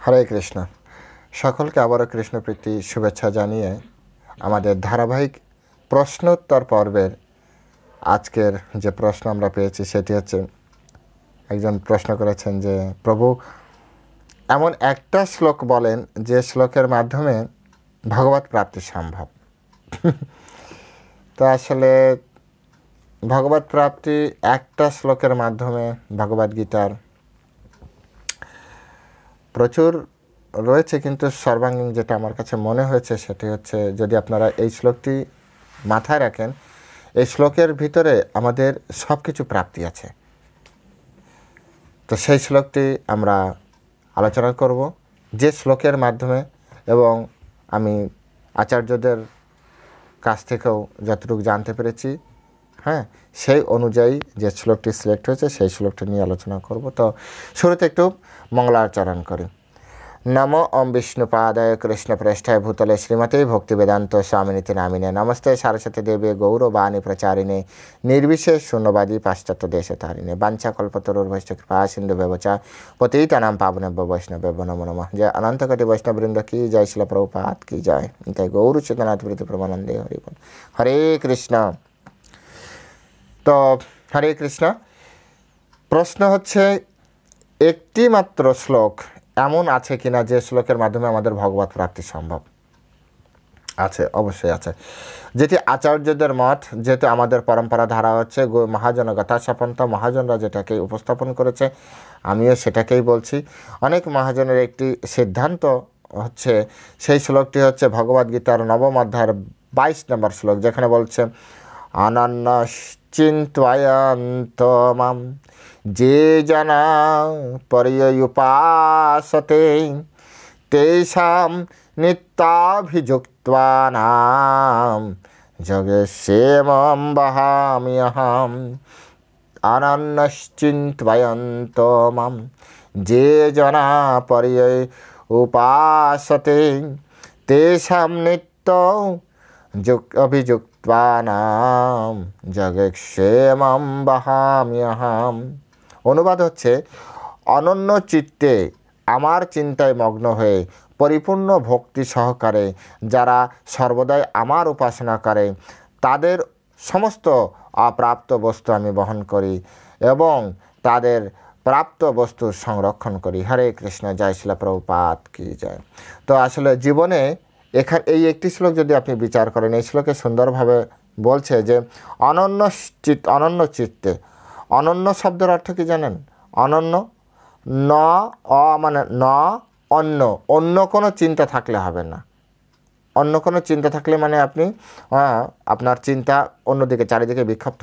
হরে কৃষ্ণ। সকলকে আবারও কৃষ্ণপ্রীতি শুভেচ্ছা জানিয়ে আমাদের ধারাবাহিক প্রশ্নোত্তর পর্বের আজকের যে প্রশ্ন আমরা পেয়েছি সেটি হচ্ছে, একজন প্রশ্ন করেছেন যে প্রভু এমন একটা শ্লোক বলেন যে শ্লোকের মাধ্যমে ভগবত প্রাপ্তি সম্ভব। তো আসলে ভগবত প্রাপ্তি একটা শ্লোকের মাধ্যমে ভগবদ্গীতার প্রচুর রয়েছে, কিন্তু সর্বাঙ্গীন যেটা আমার কাছে মনে হয়েছে সেটি হচ্ছে, যদি আপনারা এই শ্লোকটি মাথায় রাখেন, এই শ্লোকের ভিতরে আমাদের সব কিছু প্রাপ্তি আছে। তো সেই শ্লোকটি আমরা আলোচনা করব, যে শ্লোকের মাধ্যমে, এবং আমি আচার্যদের কাছ থেকেও যতটুকু জানতে পেরেছি, সেই অনুযায়ী যে শ্লোকটি সিলেক্ট হয়েছে সেই শ্লোকটি নিয়ে আলোচনা করব। তো শুরুতে একটু মঙ্গলাচরণ করি। নমো ওম বিষ্ণুপাদায় কৃষ্ণপ্রেষ্ঠায় ভূতলে শ্রীমতে ভক্তিবেদান্ত স্বামিনীতি নামিনে নমস্তে সারস্বতী দেবে গৌরবাণী প্রচারিণে নির্বিশেষ শূন্যবাদী পাশ্চাত্য দেশে তারিণে বাঞ্ছাকল্পতরুর্ভশ্চ কৃপা সিন্ধু ব্যবচা পতিতানাং পাবনেভ্যো বৈষ্ণবেভ্যো নমো নমঃ। জয় অনন্তকোটি বৈষ্ণববৃন্দ কি জয়, শিল প্রভুপাদ কি জয়, জয় গৌর চেতনাথ প্রীতি প্রমানন্দে হরি বল। হরে কৃষ্ণ। তো হরে কৃষ্ণ। প্রশ্ন হচ্ছে, একটি মাত্র শ্লোক এমন আছে কিনা যে শ্লোকের মাধ্যমে আমাদের ভগবত প্রাপ্তি সম্ভব? আছে, অবশ্যই আছে। যেটি আচার্যদের মত, যেহেতু আমাদের পরম্পরা ধারা হচ্ছে মহাজন গাথা সাপন্ত, মহাজনরা যেটাকে উপস্থাপন করেছে আমিও সেটাকেই বলছি। অনেক মহাজনের একটি সিদ্ধান্ত হচ্ছে, সেই শ্লোকটি হচ্ছে ভগবদ্গীতার নবম অধ্যায়ের 22 নম্বর শ্লোক, যেখানে বলছে অনন্য চিন্ত্যয়ন্ত মাম যে জনা পর্যুপাসতে তেষাং নিত্যাভিযুক্তানাং যোগক্ষেমং বহাম্যহম। অনন্যশ্চিন্ত্যয়ন্ত মাম যে জনা পর্যুপাসতে তেষাং অভিযুক্তানাং যোগক্ষেমং বহাম্যহম। অনুবাদ হচ্ছে, অনন্য চিত্তে আমার চিন্তায় মগ্ন হয়ে পরিপূর্ণ ভক্তি সহকারে যারা সর্বদাই আমার উপাসনা করে তাদের সমস্ত অপ্রাপ্ত বস্তু আমি বহন করি এবং তাদের প্রাপ্ত বস্তুর সংরক্ষণ করি। হরে কৃষ্ণ। জয় শিল প্রভুপাদ কি জয়। তো আসলে জীবনে এই একটি শ্লোক যদি আপনি বিচার করেন, এই শ্লোকে সুন্দরভাবে বলছে যে অনন্য চিত্তে। অনন্য শব্দের অর্থ কি জানেন? অনন্য, ন মানে ন, অন্য, অন্য কোনো চিন্তা থাকলে হবে না। অন্য কোনো চিন্তা থাকলে মানে আপনি আপনার চিন্তা অন্যদিকে, চারিদিকে বিক্ষিপ্ত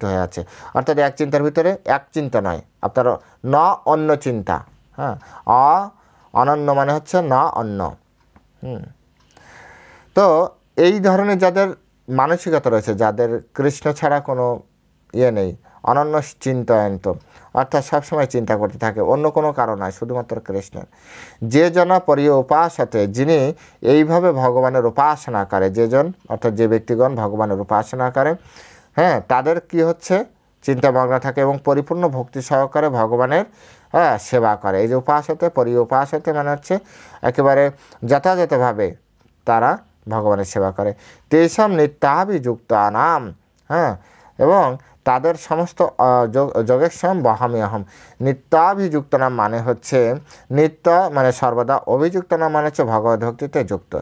হয়ে আছে, অর্থাৎ এক চিন্তার ভিতরে এক চিন্তা নয়, আপনার ন অন্য চিন্তা। অনন্য মানে হচ্ছে ন অন্য। তো এই ধরনের যাদের মানসিকতা রয়েছে, যাদের কৃষ্ণ ছাড়া কোনো নেই, অনন্য চিন্তয়ন্ত, অর্থাৎ সবসময় চিন্তা করতে থাকে, অন্য কোনো কারণ নয়, শুধুমাত্র কৃষ্ণের। যে জনা পর্যুপাসতে, যিনি এইভাবে ভগবানের উপাসনা করে, যেজন অর্থাৎ যে ব্যক্তিগণ ভগবানের উপাসনা করে, তাদের কি হচ্ছে, চিন্তামগ্ন থাকে এবং পরিপূর্ণ ভক্তি সহকারে ভগবানের সেবা করে। এই যে উপাসতে, পর্যুপাসতে মানে হচ্ছে একেবারে যথাযথভাবে তারা ভগবানের সেবা করে। তেষাং নিত্যাভিযুক্তানাং, এবং তাদের সমস্ত যোগক্ষেমং বহাম্যহম। নিত্যাভিযুক্তানাং মানে হচ্ছে, নিত্য মানে সর্বদা, অভিযুক্তানাং মানে হচ্ছে ভগবত ভক্তিতে যুক্ত,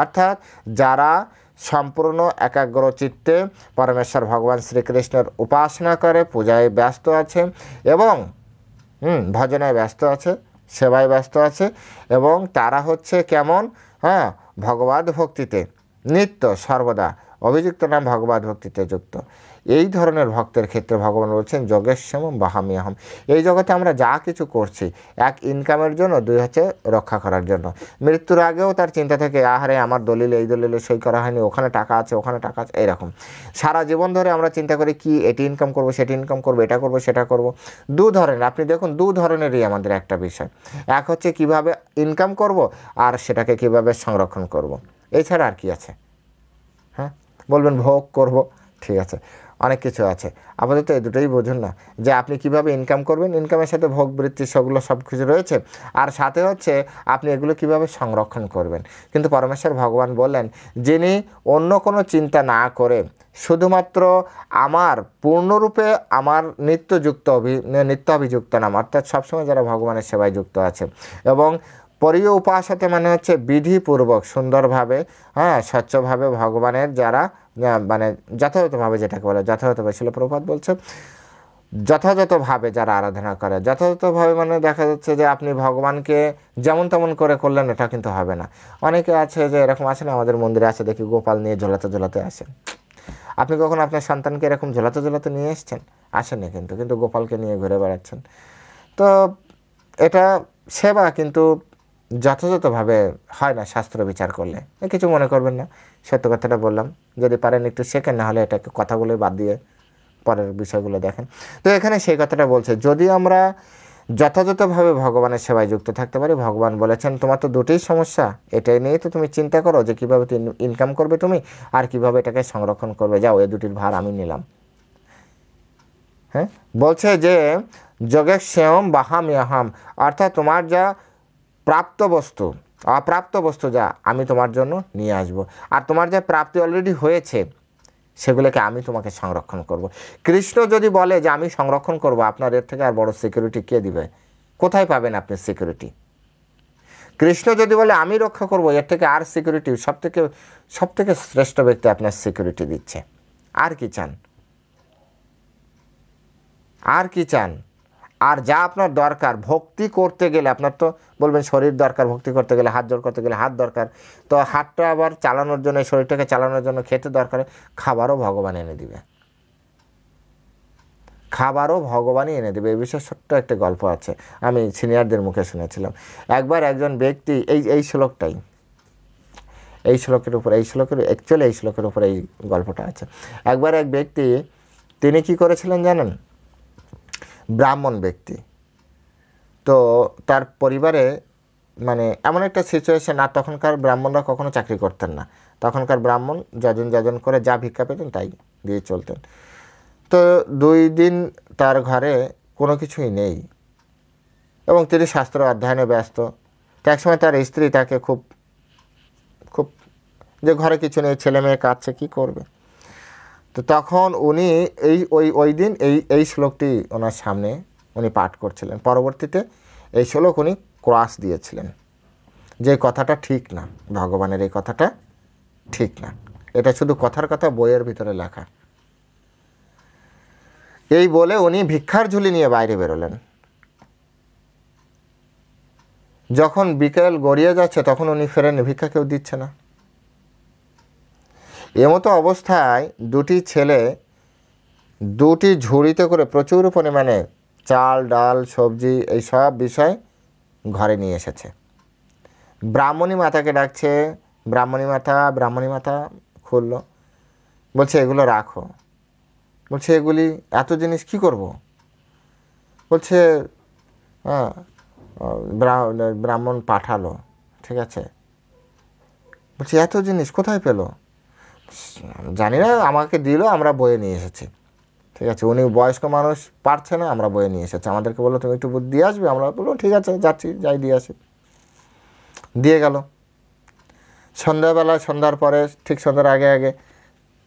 অর্থাৎ যারা সম্পূর্ণ একাগ্র চিত্তে পরমেশ্বর ভগবান শ্রীকৃষ্ণের উপাসনা করে, পূজায় ব্যস্ত আছে এবং ভজনায় ব্যস্ত আছে, সেবায় ব্যস্ত আছে, এবং তারা হচ্ছে কেমন, ভগবত ভক্তিতে নিত্য সর্বদা অভিযুক্ত নাম ভগবত ভক্তিতে যুক্ত। এই ধরনের ভক্তের ক্ষেত্রে ভগবান বলছেন যোগক্ষেমং বহাম্যহম। এই জগতে আমরা যা কিছু করছি, এক ইনকামের জন্য, দুই হচ্ছে রক্ষা করার জন্য। মৃত্যুর আগেও তার চিন্তা থেকে, আহারে আমার দলিলে এই দলিলে সই করা হয়নি, ওখানে টাকা আছে, ওখানে টাকা আছে, এইরকম সারা জীবন ধরে আমরা চিন্তা করি কি এটি ইনকাম করবো, সেটি ইনকাম করবো, এটা করবো, সেটা করবো। দু ধরনের, আপনি দেখুন, দু ধরনেরই আমাদের একটা বিষয়। এক হচ্ছে কিভাবে ইনকাম করব, আর সেটাকে কিভাবে সংরক্ষণ করব। এছাড়া আর কি আছে? বলবেন ভোগ করব, ঠিক আছে, অনেক কিছু আছে। আপাতত এই দুটোই বুঝুন না, যে আপনি কিভাবে ইনকাম করবেন, ইনকামের সাথে ভোগ বৃত্তি সেগুলো সব কিছু রয়েছে, আর সাথে হচ্ছে আপনি এগুলো কিভাবে সংরক্ষণ করবেন। কিন্তু পরমেশ্বর ভগবান বললেন, যিনি অন্য কোনো চিন্তা না করে শুধুমাত্র আমার পূর্ণরূপে আমার নিত্যাভিযুক্ত নাম, অর্থাৎ সবসময় যারা ভগবানের সেবায় যুক্ত আছে এবং পরীয় উপাসতে মানে হচ্ছে বিধিপূর্বক সুন্দরভাবে, হ্যাঁ, স্বচ্ছভাবে ভগবানের যারা মানে যথাযথভাবে, যেটাকে বলে যথাযথভাবে, শিল প্রভুপাদ বলছে যথাযথভাবে যারা আরাধনা করে, যথাযথভাবে মানে দেখা যাচ্ছে যে আপনি ভগবানকে যেমন তেমন করে করলেন এটা কিন্তু হবে না। অনেকে আছে যে এরকম আছে না, আমাদের মন্দিরে আছে দেখি গোপাল নিয়ে ঝোলাতে ঝোলাতে আসেন। আপনি কখন আপনার সন্তানকে এরকম ঝোলাতে ঝোলাতে নিয়ে এসছেন? আসেনি, কিন্তু গোপালকে নিয়ে ঘুরে বেড়াচ্ছেন। তো এটা সেবা কিন্তু যথাযথভাবে হয় না শাস্ত্র বিচার করলে। কিছু মনে করবেন না, সত্য কথাটা বললাম। যদি পারেন একটু শেখেন, না হলে এটাকে কথাগুলো বাদ দিয়ে পরের বিষয়গুলো দেখেন। তো এখানে সেই কথাটা বলছে, যদি আমরা যথাযথভাবে ভগবানের সেবায় যুক্ত থাকতে পারি, ভগবান বলেছেন তোমার তো দুটোই সমস্যা, এটাই নিয়েই তো তুমি চিন্তা করো যে কীভাবে ইনকাম করবে তুমি আর কিভাবে এটাকে সংরক্ষণ করবে। যাও, এই দুটির ভার আমি নিলাম। হ্যাঁ, বলছে যে যোগেক্ষেম বাহাম ইয়াহাম, অর্থাৎ তোমার যা প্রাপ্ত বস্তু, অপ্রাপ্ত বস্তু যা আমি তোমার জন্য নিয়ে আসব, আর তোমার যা প্রাপ্তি অলরেডি হয়েছে সেগুলোকে আমি তোমাকে সংরক্ষণ করব। কৃষ্ণ যদি বলে যে আমি সংরক্ষণ করব, আপনার এর থেকে আর বড় সিকিউরিটি কে দিবে? কোথায় পাবেন আপনি সিকিউরিটি? কৃষ্ণ যদি বলে আমি রক্ষা করব, এর থেকে আর সিকিউরিটি, সব থেকে শ্রেষ্ঠ ব্যক্তি আপনার সিকিউরিটি দিচ্ছে। আর কি চান? আর কি চান? আর যা আপনার দরকার ভক্তি করতে গেলে, আপনার তো বলবেন শরীর দরকার, ভক্তি করতে গেলে হাত জোড় করতে গেলে হাত দরকার, তো হাতটা আবার চালানোর জন্য, শরীরটাকে চালানোর জন্য খেতে দরকার, খাবারও ভগবান এনে দিবে, খাবারও ভগবানই এনে দেবে। এই বিষয়ে ছোট্ট একটা গল্প আছে, আমি সিনিয়রদের মুখে শুনেছিলাম। একবার একজন ব্যক্তি, এই শ্লোকের উপর, এই শ্লোকের উপর এই গল্পটা আছে। একবার এক ব্যক্তি, তিনি কি করেছিলেন জানেন? ব্রাহ্মণ ব্যক্তি, তো তার পরিবারে মানে এমন একটা সিচুয়েশন, আর তখনকার ব্রাহ্মণরা কখনো চাকরি করতেন না, তখনকার ব্রাহ্মণ যজন করে যা ভিক্ষা পেতেন তাই দিয়ে চলতেন। তো 2 দিন তার ঘরে কোনো কিছুই নেই এবং তিনি শাস্ত্র অধ্যয়নে ব্যস্ত। তো একসময় তার স্ত্রী তাকে খুব যে ঘরে কিছু নেই, ছেলে মেয়ে কাঁদছে, কী করবে? তো তখন উনি ওই দিন এই শ্লোকটি ওনার সামনে উনি পাঠ করছিলেন। পরবর্তীতে এই শ্লোক উনি ক্রস দিয়েছিলেন যে কথাটা ঠিক না, ভগবানের এই কথাটা ঠিক না, এটা শুধু কথার কথা, বইয়ের ভিতরে লেখা। এই বলে উনি ভিক্ষার ঝুলি নিয়ে বাইরে বেরোলেন। যখন বিকেল গড়িয়ে যাচ্ছে তখন উনি ফেরেন, ভিক্ষা কেউ দিচ্ছে না। এমতো অবস্থায় 2টি ছেলে 2টি ঝুড়িতে করে প্রচুর পরিমাণে চাল ডাল সবজি এই সব বিষয় ঘরে নিয়ে এসেছে। ব্রাহ্মণী মাতাকে ডাকছে, ব্রাহ্মণী মাতা খুলল, বলছে এগুলো রাখো। বলছে এগুলি এত জিনিস কি করব? বলছে হ্যাঁ, ব্রাহ্মণ পাঠালো, ঠিক আছে। বলছে এত জিনিস কোথায় পেলো? জানি না, আমাকে দিল, আমরা বয়ে নিয়ে এসেছি। ঠিক আছে, উনি বয়স্ক মানুষ, পারছে না, আমরা বয়ে নিয়ে এসেছি। আমাদেরকে বললো তুমি একটু দিয়ে আসবে, আমরা বললো ঠিক আছে যাচ্ছি, যাই দিয়ে আসি। দিয়ে গেল। সন্ধ্যার পরে, ঠিক সন্ধ্যার আগে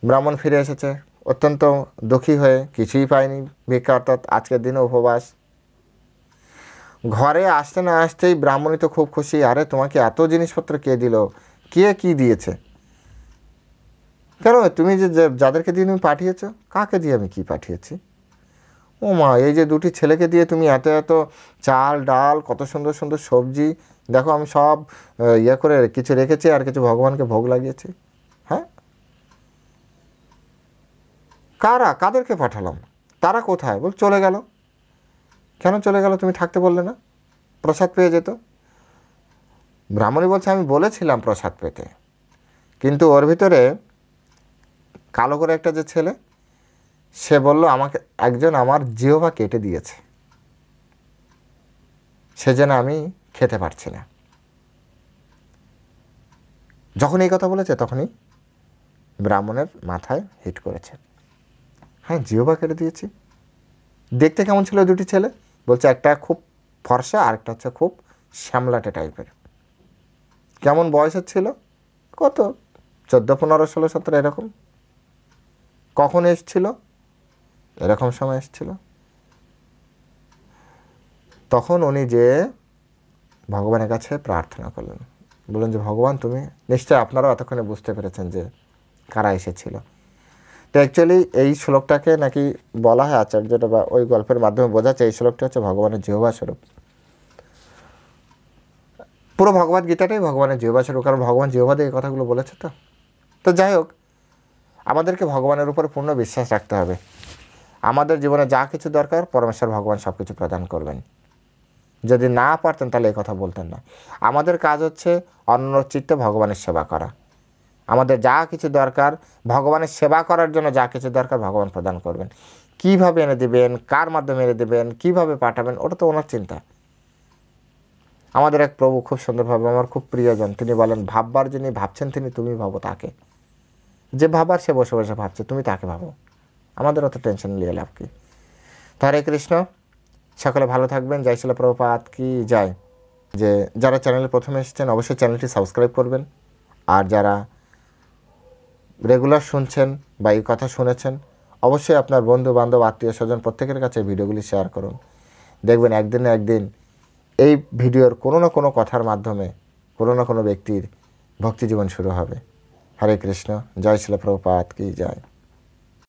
ব্রাহ্মণ ফিরে এসেছে অত্যন্ত দুঃখী হয়ে, কিছুই পায়নি ভিক্ষা, অর্থাৎ আজকের দিনে উপবাস। ঘরে আসতে না আসতেই ব্রাহ্মণী তো খুব খুশি, আরে তোমাকে এত জিনিসপত্র কে দিল, কে কি দিয়েছে? কেন তুমি যাদেরকে দিয়ে তুমি পাঠিয়েছ, কাকে দিয়ে আমি কি পাঠিয়েছি? ও মা, এই যে 2টি ছেলেকে দিয়ে তুমি এত চাল ডাল, কত সুন্দর সুন্দর সবজি, দেখো আমি সব করে কিছু রেখেছি আর কিছু ভগবানকে ভোগ লাগিয়েছি। হ্যাঁ, কাদেরকে পাঠালাম? তারা কোথায়? বল চলে গেল। কেন চলে গেল? তুমি থাকতে বললে না, প্রসাদ পেয়ে যেত। ব্রাহ্মণী বলছে আমি বলেছিলাম প্রসাদ পেতে, কিন্তু ওর ভিতরে কালো করে একটা যে ছেলে, সে বলল আমাকে একজন আমার জিহ্বা কেটে দিয়েছে, সেজন্য আমি খেতে পারছি না। যখন এই কথা বলেছে তখনই ব্রাহ্মণের মাথায় হিট করেছে। হ্যাঁ, জিহ্বা কেটে দিয়েছি। দেখতে কেমন ছিল দুটি ছেলে? বলছে একটা খুব ফর্সা, আরেকটা হচ্ছে খুব শ্যামলাটে টাইপের। কেমন বয়সের ছিল? কত 14, 15, 16, 17 এরকম। কখন এসছিল? এরকম সময় এসছিল। তখন উনি যে ভগবানের কাছে প্রার্থনা করলেন, বললেন যে ভগবান তুমি, নিশ্চয়ই আপনারাও এতক্ষণে বুঝতে পেরেছেন যে কারা এসেছিল। তো অ্যাকচুয়ালি এই শ্লোকটাকে নাকি বলা হয় আচার্যটা বা ওই গল্পের মাধ্যমে বোঝাচ্ছে এই শ্লোকটা হচ্ছে ভগবানের জিহ্বা স্বরূপ। পুরো ভগবদ গীতাটাই ভগবানের জিহ্বা স্বরূপ, কারণ ভগবান জিহ্বা দিয়ে এই কথাগুলো বলেছে। তো যাই হোক, আমাদেরকে ভগবানের উপরে পূর্ণ বিশ্বাস রাখতে হবে। আমাদের জীবনে যা কিছু দরকার পরমেশ্বর ভগবান সব কিছু প্রদান করবেন। যদি না পারতেন তাহলে এই কথা বলতেন না। আমাদের কাজ হচ্ছে অন্যচিত্তে ভগবানের সেবা করা। আমাদের যা কিছু দরকার ভগবানের সেবা করার জন্য যা কিছু দরকার ভগবান প্রদান করবেন। কীভাবে এনে দেবেন, কার মাধ্যমে এনে দেবেন, কীভাবে পাঠাবেন, ওটা তো ওনার চিন্তা। আমাদের এক প্রভু খুব সুন্দরভাবে, আমার খুব প্রিয়জন, তিনি বলেন ভাববার যিনি ভাবছেন তিনি, তুমি ভাবো তাকে। যে ভাবার সে বসে বসে ভাবছে, তুমি তাকে ভাবো। আমাদের অত টেনশন নিয়ে লাভ কি? তো হরে কৃষ্ণ, সকলে ভালো থাকবেন। জয় শ্রীল প্রভুপাদ কি জয়। যে যারা চ্যানেলে প্রথমে এসেছেন অবশ্যই চ্যানেলটি সাবস্ক্রাইব করবেন। আর যারা রেগুলার শুনছেন বা এই কথা শুনেছেন অবশ্যই আপনার বন্ধু বান্ধব আত্মীয় স্বজন প্রত্যেকের কাছে ভিডিওগুলি শেয়ার করুন। দেখবেন একদিন না একদিন এই ভিডিওর কোনো না কোনো কথার মাধ্যমে কোনো না কোনো ব্যক্তির ভক্তিজীবন শুরু হবে। হরে কৃষ্ণ, জয় শ্রীল প্রভুপাদ কি জয়।